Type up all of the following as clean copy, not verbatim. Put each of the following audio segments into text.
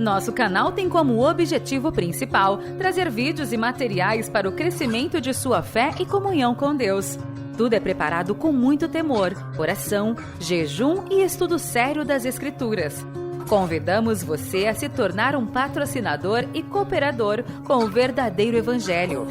Nosso canal tem como objetivo principal trazer vídeos e materiais para o crescimento de sua fé e comunhão com Deus. Tudo é preparado com muito temor, oração, jejum e estudo sério das Escrituras. Convidamos você a se tornar um patrocinador e cooperador com o verdadeiro Evangelho.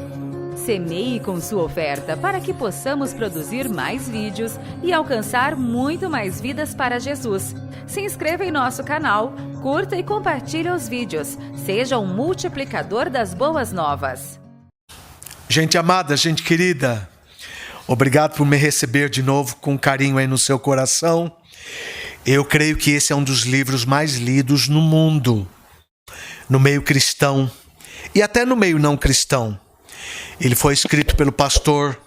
Semeie com sua oferta para que possamos produzir mais vídeos e alcançar muito mais vidas para Jesus. Se inscreva em nosso canal, curta e compartilhe os vídeos. Seja um multiplicador das boas novas. Gente amada, gente querida, obrigado por me receber de novo com carinho aí no seu coração. Eu creio que esse é um dos livros mais lidos no mundo, no meio cristão e até no meio não cristão. Ele foi escrito pelo pastor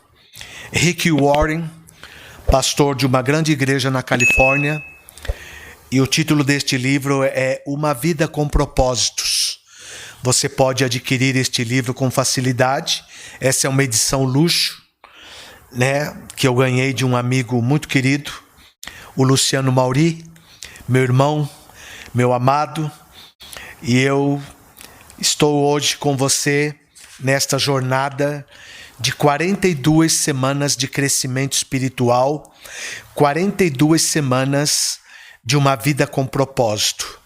Rick Warren, pastor de uma grande igreja na Califórnia. E o título deste livro é Uma Vida com Propósitos. Você pode adquirir este livro com facilidade. Essa é uma edição luxo, né, que eu ganhei de um amigo muito querido, o Luciano Mauri, meu irmão, meu amado. E eu estou hoje com você nesta jornada de 42 semanas de crescimento espiritual, 42 semanas de uma vida com propósito.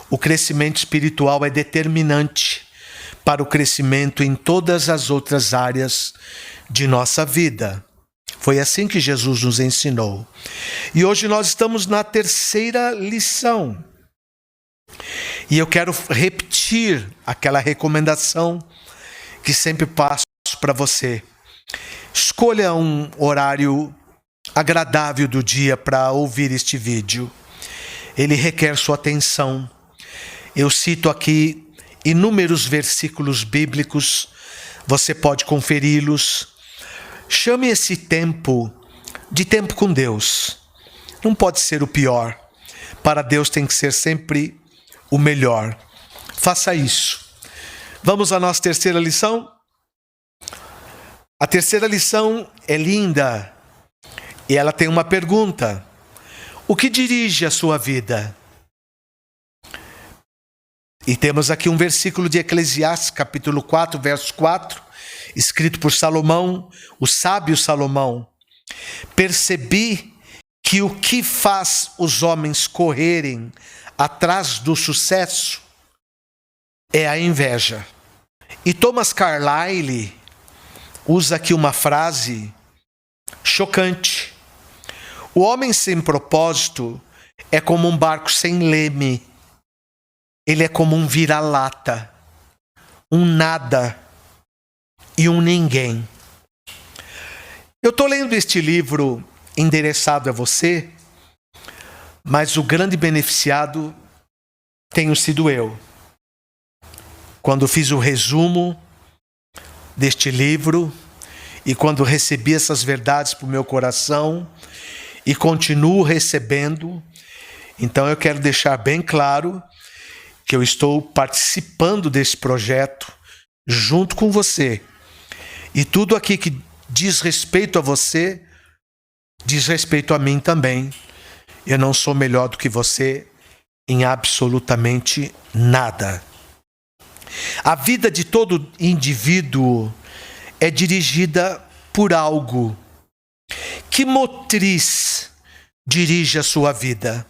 O crescimento espiritual é determinante para o crescimento em todas as outras áreas de nossa vida. Foi assim que Jesus nos ensinou. E hoje nós estamos na terceira lição. E eu quero repetir aquela recomendação que sempre passo para você. Escolha um horário agradável do dia para ouvir este vídeo. Ele requer sua atenção. Eu cito aqui inúmeros versículos bíblicos. Você pode conferi-los. Chame esse tempo de tempo com Deus. Não pode ser o pior. Para Deus tem que ser sempre o melhor. Faça isso. Vamos à nossa terceira lição? A terceira lição é linda e ela tem uma pergunta. O que dirige a sua vida? E temos aqui um versículo de Eclesiastes, capítulo 4, verso 4, escrito por Salomão, o sábio Salomão. Percebi que o que faz os homens correrem atrás do sucesso é a inveja. E Thomas Carlyle usa aqui uma frase chocante. O homem sem propósito é como um barco sem leme. Ele é como um vira-lata, um nada e um ninguém. Eu estou lendo este livro endereçado a você, mas o grande beneficiado tenho sido eu. Quando fiz o resumo deste livro e quando recebi essas verdades para o meu coração e continuo recebendo, então eu quero deixar bem claro que eu estou participando desse projeto junto com você. E tudo aqui que diz respeito a você, diz respeito a mim também. Eu não sou melhor do que você em absolutamente nada. A vida de todo indivíduo é dirigida por algo. Que motriz dirige a sua vida?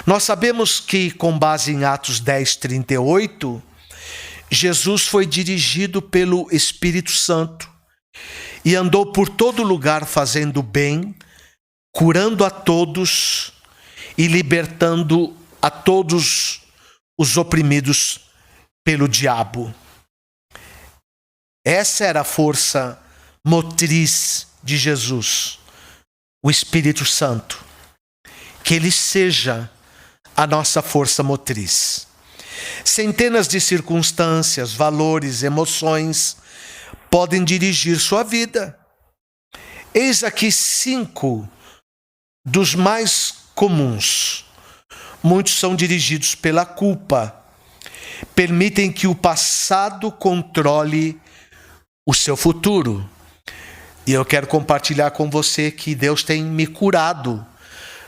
Nós sabemos que, com base em Atos 10:38, Jesus foi dirigido pelo Espírito Santo e andou por todo lugar fazendo bem, curando a todos e libertando a todos os oprimidos pelo diabo. Essa era a força motriz de Jesus, o Espírito Santo. Que ele seja a nossa força motriz. Centenas de circunstâncias, valores, emoções podem dirigir sua vida. Eis aqui 5 dos mais comuns. Muitos são dirigidos pela culpa. Permitem que o passado controle o seu futuro. E eu quero compartilhar com você que Deus tem me curado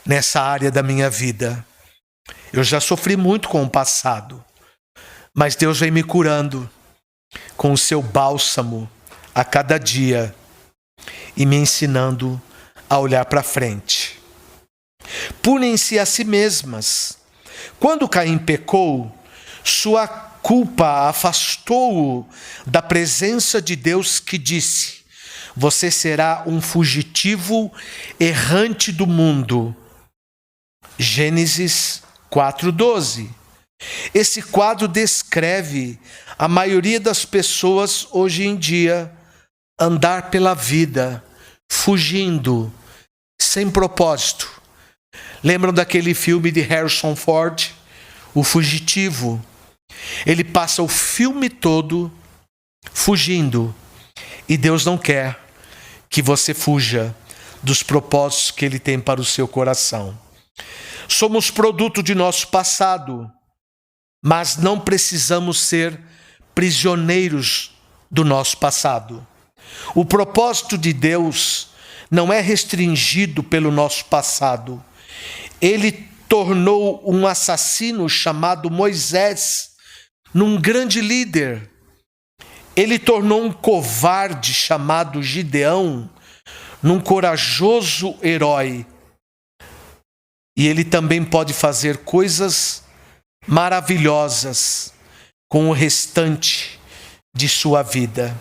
nessa área da minha vida. Eu já sofri muito com o passado. Mas Deus vem me curando com o seu bálsamo a cada dia e me ensinando a olhar para frente. Punem-se a si mesmas. Quando Caim pecou, sua culpa afastou-o da presença de Deus, que disse: você será um fugitivo errante do mundo. Gênesis 4:12. Esse quadro descreve a maioria das pessoas hoje em dia andar pela vida, fugindo, sem propósito. Lembram daquele filme de Harrison Ford, O Fugitivo? Ele passa o filme todo fugindo. E Deus não quer que você fuja dos propósitos que Ele tem para o seu coração. Somos produto de nosso passado, mas não precisamos ser prisioneiros do nosso passado. O propósito de Deus não é restringido pelo nosso passado. Ele tornou um assassino chamado Moisés num grande líder. Ele tornou um covarde chamado Gideão num corajoso herói. E ele também pode fazer coisas maravilhosas com o restante de sua vida.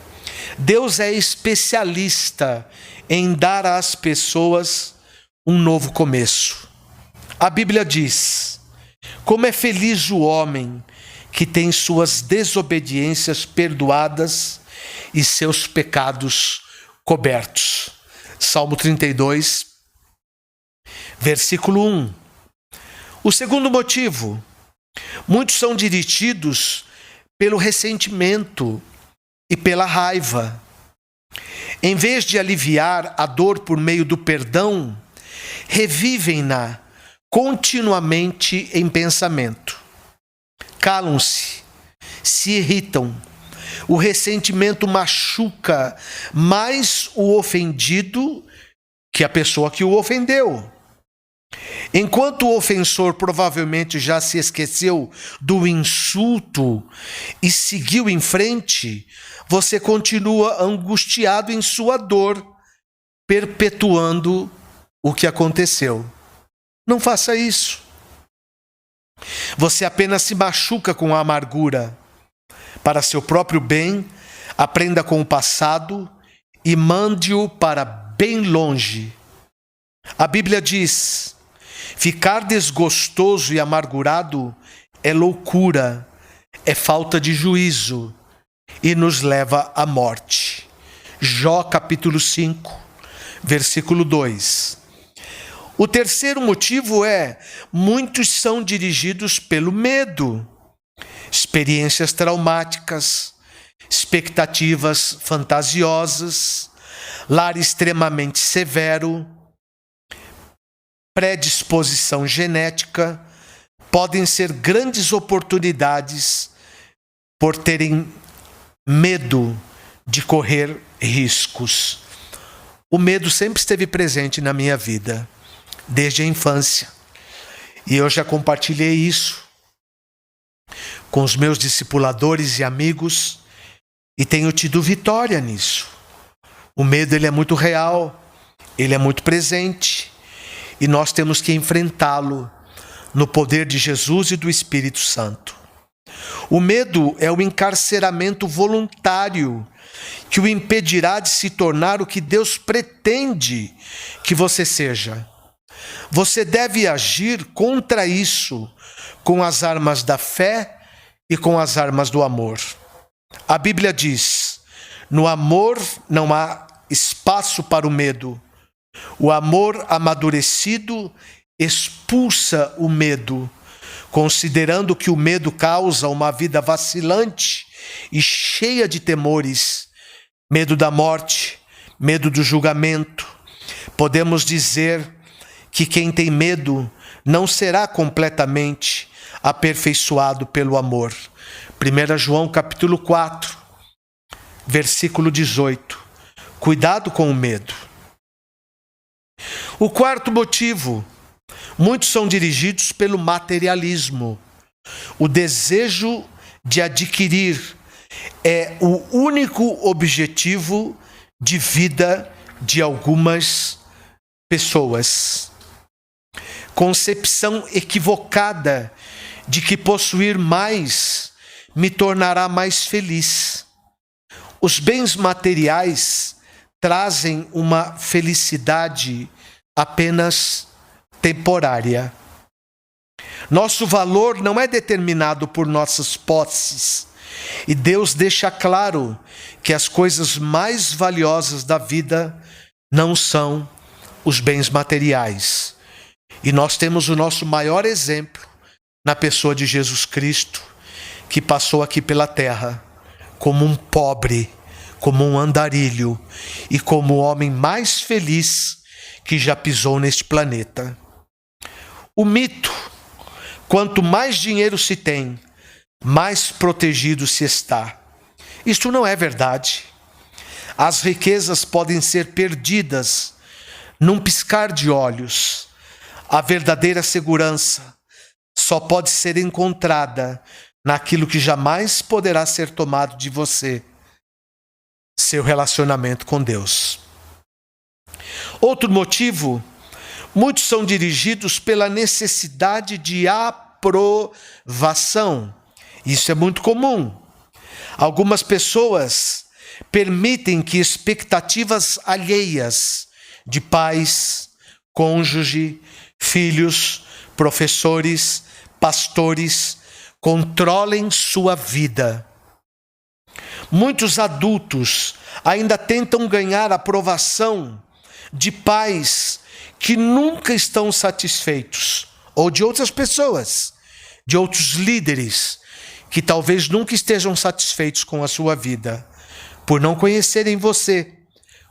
Deus é especialista em dar às pessoas um novo começo. A Bíblia diz: como é feliz o homem que tem suas desobediências perdoadas e seus pecados cobertos. Salmo 32, versículo 1. O segundo motivo: muitos são dirigidos pelo ressentimento e pela raiva. Em vez de aliviar a dor por meio do perdão, revivem-na continuamente em pensamento. Calam-se, se irritam. O ressentimento machuca mais o ofendido que a pessoa que o ofendeu. Enquanto o ofensor provavelmente já se esqueceu do insulto e seguiu em frente, você continua angustiado em sua dor, perpetuando o que aconteceu. Não faça isso. Você apenas se machuca com a amargura. Para seu próprio bem, aprenda com o passado e mande-o para bem longe. A Bíblia diz: ficar desgostoso e amargurado é loucura, é falta de juízo e nos leva à morte. Jó capítulo 5, versículo 2. O terceiro motivo é: muitos são dirigidos pelo medo. Experiências traumáticas, expectativas fantasiosas, lar extremamente severo, predisposição genética, podem ser grandes oportunidades por terem medo de correr riscos. O medo sempre esteve presente na minha vida, desde a infância. E eu já compartilhei isso com os meus discipuladores e amigos e tenho tido vitória nisso. O medo, ele é muito real, ele é muito presente e nós temos que enfrentá-lo no poder de Jesus e do Espírito Santo. O medo é o encarceramento voluntário que o impedirá de se tornar o que Deus pretende que você seja. Você deve agir contra isso com as armas da fé e com as armas do amor. A Bíblia diz: no amor não há espaço para o medo. O amor amadurecido expulsa o medo, considerando que o medo causa uma vida vacilante e cheia de temores. Medo da morte, medo do julgamento. Podemos dizer que quem tem medo não será completamente aperfeiçoado pelo amor. 1 João capítulo 4, versículo 18. Cuidado com o medo. O quarto motivo: muitos são dirigidos pelo materialismo. O desejo de adquirir é o único objetivo de vida de algumas pessoas. Concepção equivocada de que possuir mais me tornará mais feliz. Os bens materiais trazem uma felicidade apenas temporária. Nosso valor não é determinado por nossas posses, e Deus deixa claro que as coisas mais valiosas da vida não são os bens materiais. E nós temos o nosso maior exemplo na pessoa de Jesus Cristo, que passou aqui pela terra como um pobre, como um andarilho e como o homem mais feliz que já pisou neste planeta. O mito: quanto mais dinheiro se tem, mais protegido se está. Isto não é verdade. As riquezas podem ser perdidas num piscar de olhos. A verdadeira segurança só pode ser encontrada naquilo que jamais poderá ser tomado de você: seu relacionamento com Deus. Outro motivo: muitos são dirigidos pela necessidade de aprovação. Isso é muito comum. Algumas pessoas permitem que expectativas alheias de pais, cônjuge, filhos, professores, pastores controlem sua vida. Muitos adultos ainda tentam ganhar aprovação de pais que nunca estão satisfeitos, ou de outras pessoas, de outros líderes que talvez nunca estejam satisfeitos com a sua vida, por não conhecerem você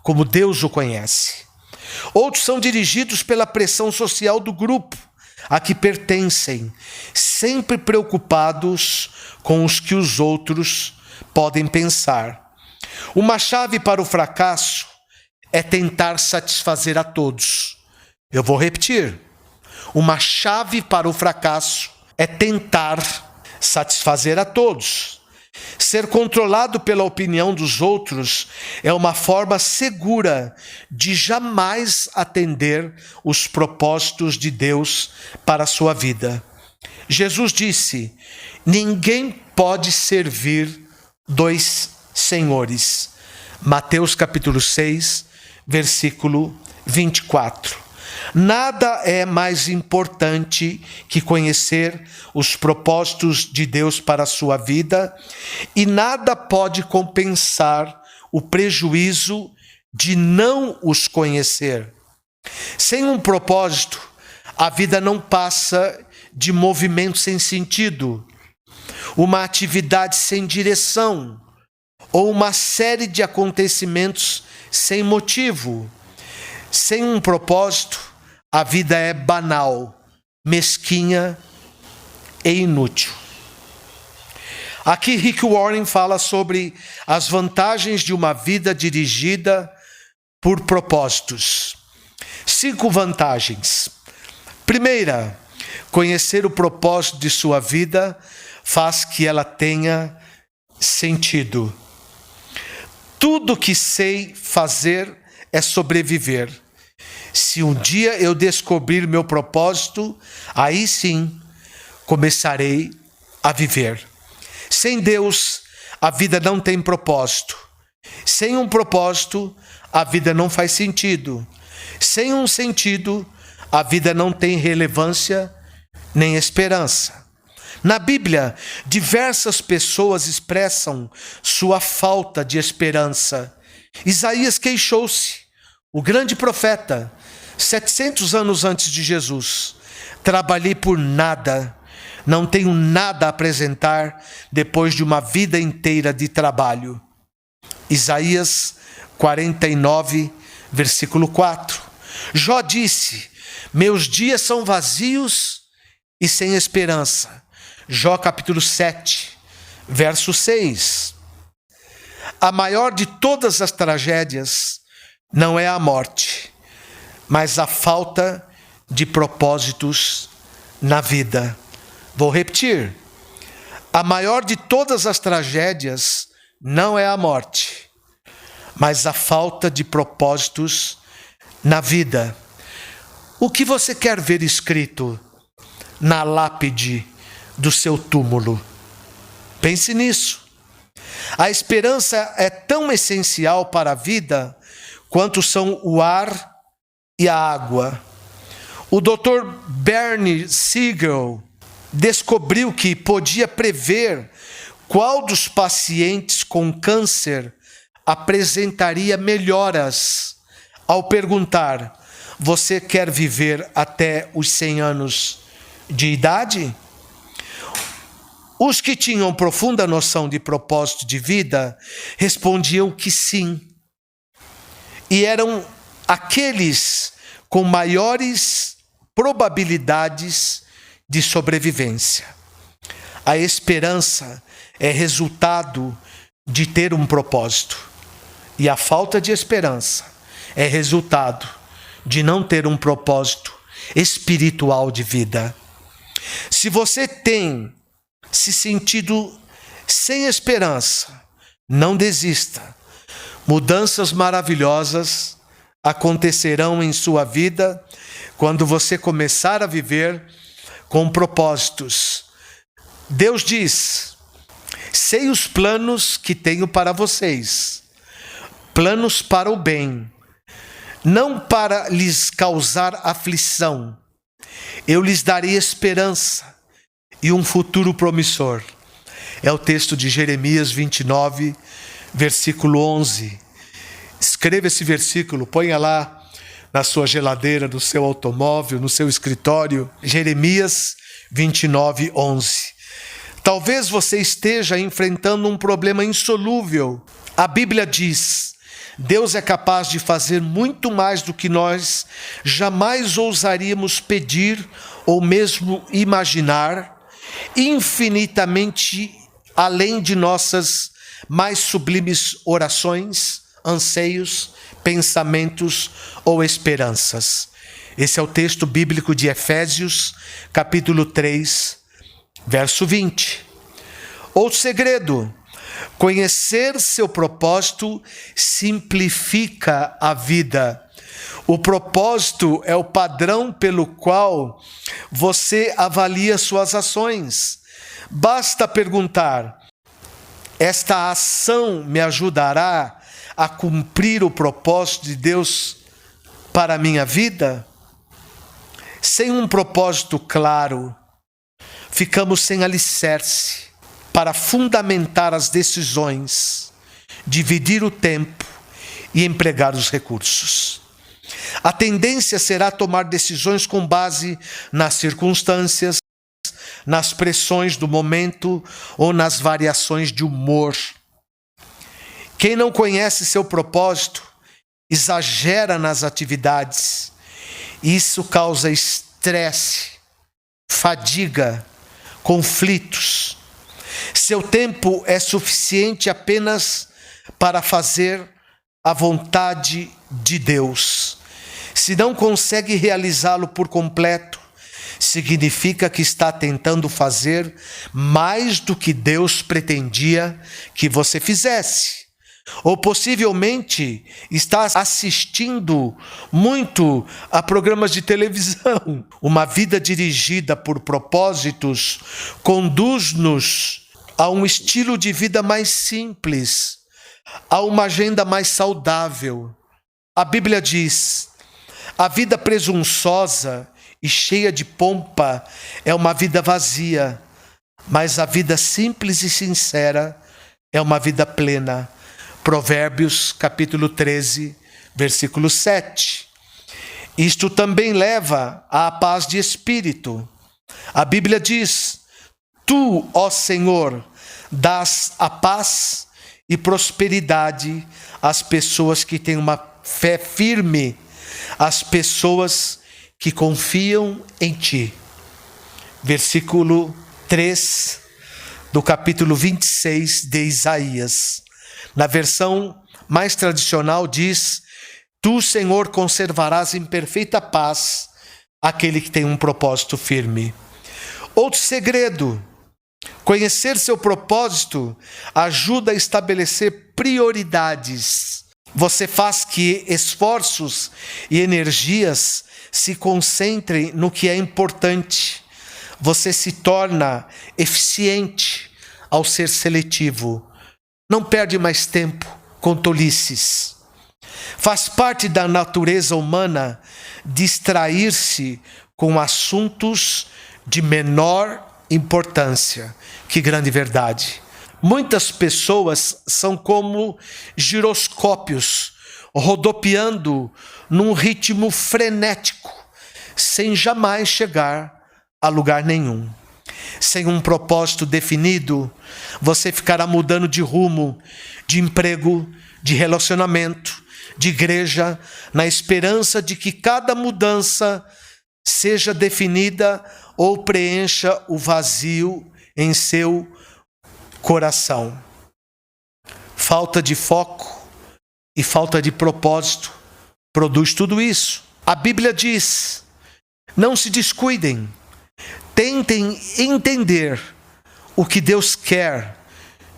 como Deus o conhece. Outros são dirigidos pela pressão social do grupo a que pertencem, sempre preocupados com os que os outros podem pensar. Uma chave para o fracasso é tentar satisfazer a todos. Eu vou repetir. Uma chave para o fracasso é tentar satisfazer a todos. Ser controlado pela opinião dos outros é uma forma segura de jamais atender os propósitos de Deus para a sua vida. Jesus disse: ninguém pode servir dois senhores. Mateus capítulo 6, versículo 24. Nada é mais importante que conhecer os propósitos de Deus para a sua vida, e nada pode compensar o prejuízo de não os conhecer. Sem um propósito, a vida não passa de movimento sem sentido, uma atividade sem direção, ou uma série de acontecimentos sem motivo. Sem um propósito, a vida é banal, mesquinha e inútil. Aqui Rick Warren fala sobre as vantagens de uma vida dirigida por propósitos. 5 vantagens. Primeira, conhecer o propósito de sua vida faz que ela tenha sentido. Tudo que sei fazer é sobreviver. Se um dia eu descobrir meu propósito, aí sim começarei a viver. Sem Deus, a vida não tem propósito. Sem um propósito, a vida não faz sentido. Sem um sentido, a vida não tem relevância nem esperança. Na Bíblia, diversas pessoas expressam sua falta de esperança. Isaías queixou-se, o grande profeta, 700 anos antes de Jesus: trabalhei por nada, não tenho nada a apresentar depois de uma vida inteira de trabalho. Isaías 49, versículo 4. Jó disse: meus dias são vazios e sem esperança. Jó capítulo 7, verso 6. A maior de todas as tragédias não é a morte, mas a falta de propósitos na vida. Vou repetir. A maior de todas as tragédias não é a morte, mas a falta de propósitos na vida. O que você quer ver escrito na lápide do seu túmulo? Pense nisso. A esperança é tão essencial para a vida quanto são o ar e a água. O Dr. Bernie Siegel descobriu que podia prever qual dos pacientes com câncer apresentaria melhoras ao perguntar: você quer viver até os 100 anos de idade? Os que tinham profunda noção de propósito de vida respondiam que sim. E eram aqueles com maiores probabilidades de sobrevivência. A esperança é resultado de ter um propósito. E a falta de esperança é resultado de não ter um propósito espiritual de vida. Se você tem se sentido sem esperança, não desista. Mudanças maravilhosas acontecerão em sua vida quando você começar a viver com propósitos. Deus diz: sei os planos que tenho para vocês, planos para o bem, não para lhes causar aflição. Eu lhes darei esperança e um futuro promissor. É o texto de Jeremias 29, versículo 11. Escreva esse versículo, ponha lá na sua geladeira, no seu automóvel, no seu escritório. Jeremias 29, 11. Talvez você esteja enfrentando um problema insolúvel. A Bíblia diz: Deus é capaz de fazer muito mais do que nós jamais ousaríamos pedir ou mesmo imaginar, infinitamente além de nossas mais sublimes orações, anseios, pensamentos ou esperanças. Esse é o texto bíblico de Efésios, capítulo 3, verso 20. Outro segredo: conhecer seu propósito simplifica a vida. O propósito é o padrão pelo qual você avalia suas ações. Basta perguntar: esta ação me ajudará a cumprir o propósito de Deus para a minha vida? Sem um propósito claro, ficamos sem alicerce para fundamentar as decisões, dividir o tempo e empregar os recursos. A tendência será tomar decisões com base nas circunstâncias, nas pressões do momento ou nas variações de humor. Quem não conhece seu propósito exagera nas atividades. Isso causa estresse, fadiga, conflitos. Seu tempo é suficiente apenas para fazer a vontade de Deus. Se não consegue realizá-lo por completo, significa que está tentando fazer mais do que Deus pretendia que você fizesse. Ou possivelmente está assistindo muito a programas de televisão. Uma vida dirigida por propósitos conduz-nos a um estilo de vida mais simples, a uma agenda mais saudável. A Bíblia diz: a vida presunçosa e cheia de pompa é uma vida vazia, mas a vida simples e sincera é uma vida plena. Provérbios, capítulo 13, versículo 7. Isto também leva à paz de espírito. A Bíblia diz: tu, ó Senhor, dás a paz e prosperidade às pessoas que têm uma fé firme, às pessoas que confiam em ti. Versículo 3 do capítulo 26 de Isaías. Na versão mais tradicional diz: tu, Senhor, conservarás em perfeita paz aquele que tem um propósito firme. Outro segredo: Conhecer seu propósito ajuda a estabelecer prioridades. Você faz que esforços e energias se concentrem no que é importante. Você se torna eficiente ao ser seletivo. Não perde mais tempo com tolices. Faz parte da natureza humana distrair-se com assuntos de menor importância. Que grande verdade! Muitas pessoas são como giroscópios, rodopiando num ritmo frenético, sem jamais chegar a lugar nenhum. Sem um propósito definido, você ficará mudando de rumo, de emprego, de relacionamento, de igreja, na esperança de que cada mudança seja definida ou preencha o vazio em seu coração. Falta de foco e falta de propósito produz tudo isso. A Bíblia diz: não se descuidem, tentem entender o que Deus quer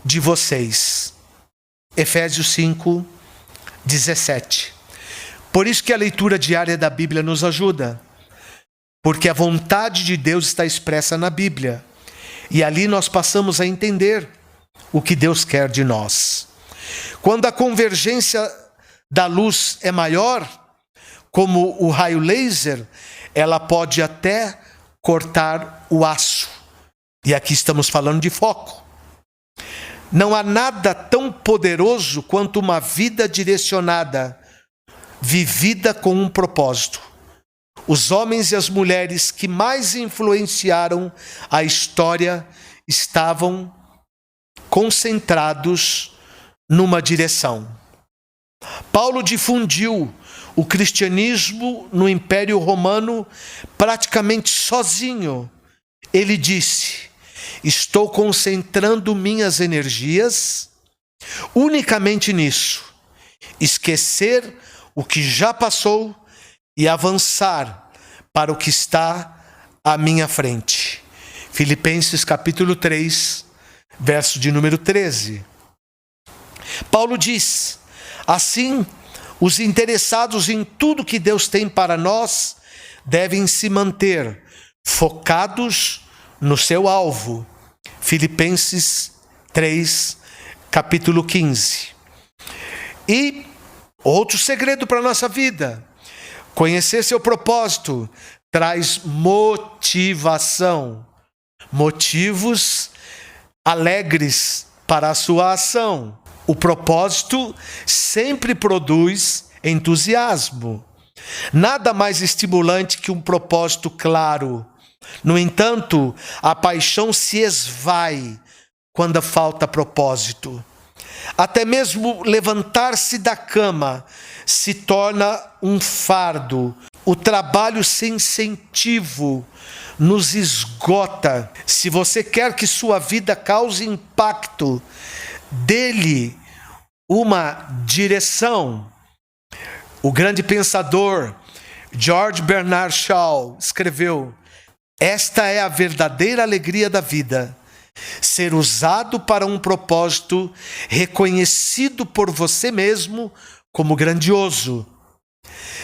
de vocês. Efésios 5:17. Por isso que a leitura diária da Bíblia nos ajuda, porque a vontade de Deus está expressa na Bíblia, e ali nós passamos a entender o que Deus quer de nós. Quando a convergência da luz é maior, como o raio laser, ela pode até cortar o aço. E aqui estamos falando de foco. Não há nada tão poderoso quanto uma vida direcionada, vivida com um propósito. Os homens e as mulheres que mais influenciaram a história estavam concentrados numa direção. Paulo difundiu o cristianismo no Império Romano praticamente sozinho. Ele disse: estou concentrando minhas energias unicamente nisso, esquecer o que já passou e avançar para o que está à minha frente. Filipenses capítulo 3, verso de número 13. Paulo diz: assim, os interessados em tudo que Deus tem para nós devem se manter focados no seu alvo. Filipenses 3, capítulo 15. E outro segredo para a nossa vida: conhecer seu propósito traz motivação, motivos alegres para a sua ação. O propósito sempre produz entusiasmo. Nada mais estimulante que um propósito claro. No entanto, a paixão se esvai quando falta propósito. Até mesmo levantar-se da cama se torna um fardo. O trabalho sem incentivo nos esgota. Se você quer que sua vida cause impacto, dê-lhe uma direção. O grande pensador George Bernard Shaw escreveu: esta é a verdadeira alegria da vida, ser usado para um propósito reconhecido por você mesmo como grandioso.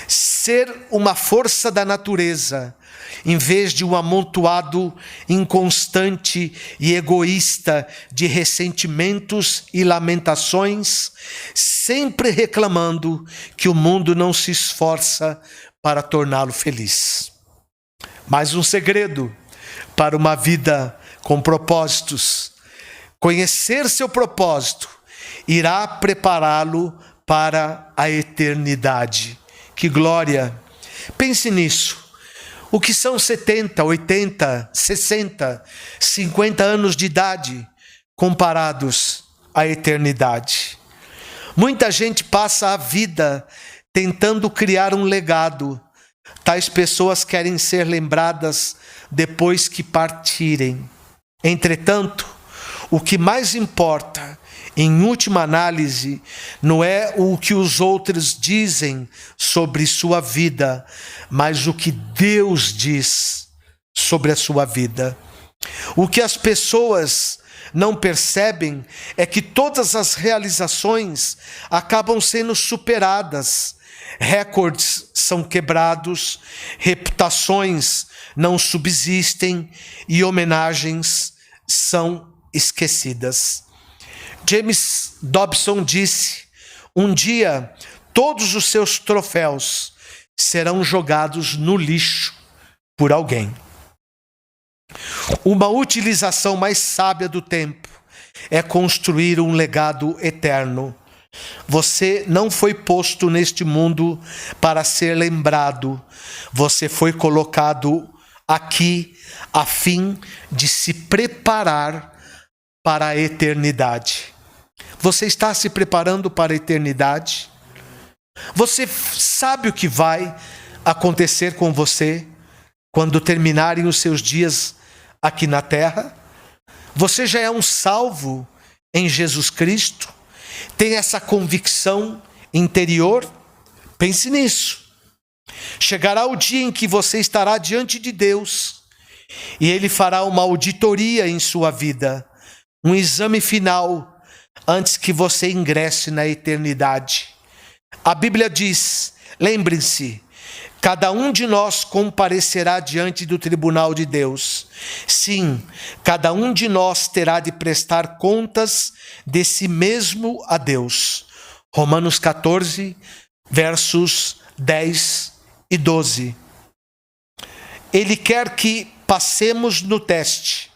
Ser uma força da natureza, em vez de um amontoado inconstante e egoísta de ressentimentos e lamentações, sempre reclamando que o mundo não se esforça para torná-lo feliz. Mais um segredo para uma vida com propósitos: conhecer seu propósito irá prepará-lo para a eternidade. Que glória! Pense nisso. O que são 70, 80, 60, 50 anos de idade comparados à eternidade? Muita gente passa a vida tentando criar um legado. Tais pessoas querem ser lembradas depois que partirem. Entretanto, o que mais importa, em última análise, não é o que os outros dizem sobre sua vida, mas o que Deus diz sobre a sua vida. O que as pessoas não percebem é que todas as realizações acabam sendo superadas, recordes são quebrados, reputações não subsistem e homenagens são esquecidas. James Dobson disse: um dia todos os seus troféus serão jogados no lixo por alguém. Uma utilização mais sábia do tempo é construir um legado eterno. Você não foi posto neste mundo para ser lembrado. Você foi colocado aqui a fim de se preparar para a eternidade. Você está se preparando para a eternidade? Você sabe o que vai acontecer com você quando terminarem os seus dias aqui na terra? Você já é um salvo em Jesus Cristo? Tem essa convicção interior? Pense nisso. Chegará o dia em que você estará diante de Deus e Ele fará uma auditoria em sua vida, um exame final antes que você ingresse na eternidade. A Bíblia diz, lembrem-se, cada um de nós comparecerá diante do tribunal de Deus. Sim, cada um de nós terá de prestar contas de si mesmo a Deus. Romanos 14, versos 10 e 12. Ele quer que passemos no teste.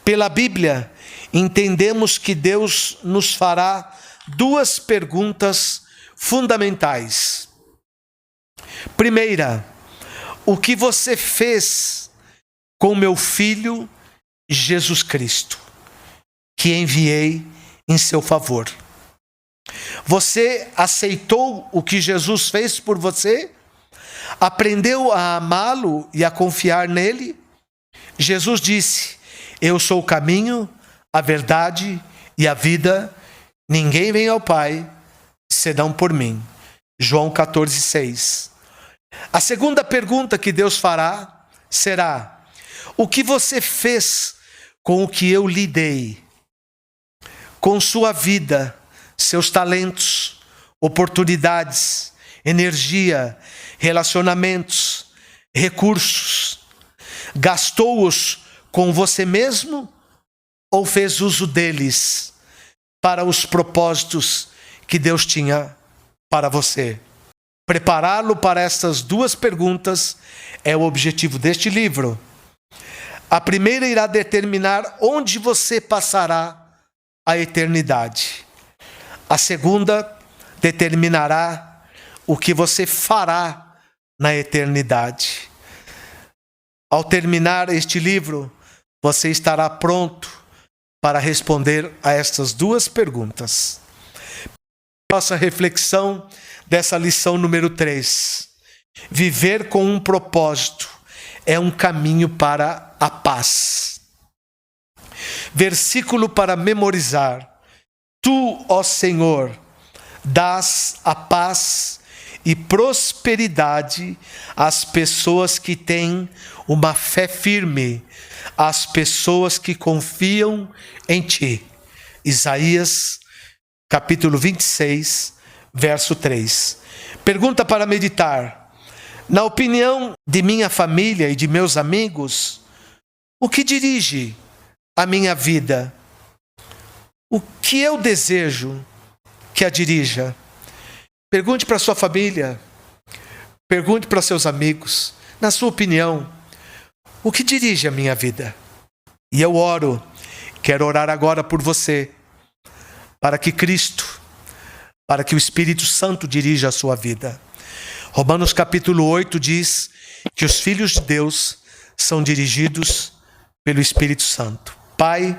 Pela Bíblia, entendemos que Deus nos fará duas perguntas fundamentais. Primeira, o que você fez com meu filho Jesus Cristo, que enviei em seu favor? Você aceitou o que Jesus fez por você? Aprendeu a amá-lo e a confiar nele? Jesus disse: eu sou o caminho, a verdade e a vida. Ninguém vem ao Pai senão por mim. João 14, 6. A segunda pergunta que Deus fará será: o que você fez com o que eu lhe dei? Com sua vida, seus talentos, oportunidades, energia, relacionamentos, recursos. Gastou-os com você mesmo ou fez uso deles para os propósitos que Deus tinha para você? Prepará-lo para estas duas perguntas é o objetivo deste livro. A primeira irá determinar onde você passará a eternidade. A segunda determinará o que você fará na eternidade. Ao terminar este livro, você estará pronto para responder a estas duas perguntas. Nossa reflexão dessa lição número 3. Viver com um propósito é um caminho para a paz. Versículo para memorizar. Tu, ó Senhor, dás a paz e prosperidade às pessoas que têm uma fé firme, às pessoas que confiam em Ti. Isaías, capítulo 26, verso 3. Pergunta para meditar. Na opinião de minha família e de meus amigos, o que dirige a minha vida? O que eu desejo que a dirija? Pergunte para sua família, pergunte para seus amigos, na sua opinião, o que dirige a minha vida? E eu oro, quero orar agora por você, para que Cristo, para que o Espírito Santo dirija a sua vida. Romanos capítulo 8 diz que os filhos de Deus são dirigidos pelo Espírito Santo. Pai,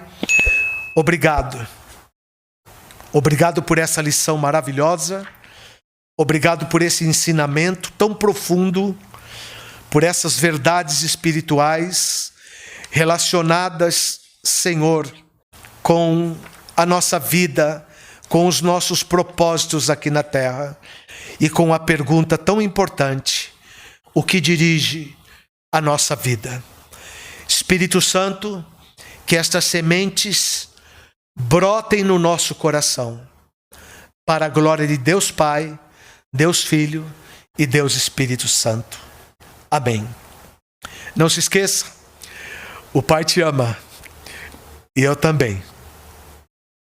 obrigado. Obrigado por essa lição maravilhosa. Obrigado por esse ensinamento tão profundo, por essas verdades espirituais relacionadas, Senhor, com a nossa vida, com os nossos propósitos aqui na terra e com a pergunta tão importante: o que dirige a nossa vida? Espírito Santo, que estas sementes brotem no nosso coração, para a glória de Deus Pai, Deus Filho e Deus Espírito Santo. Amém. Não se esqueça, o Pai te ama e eu também.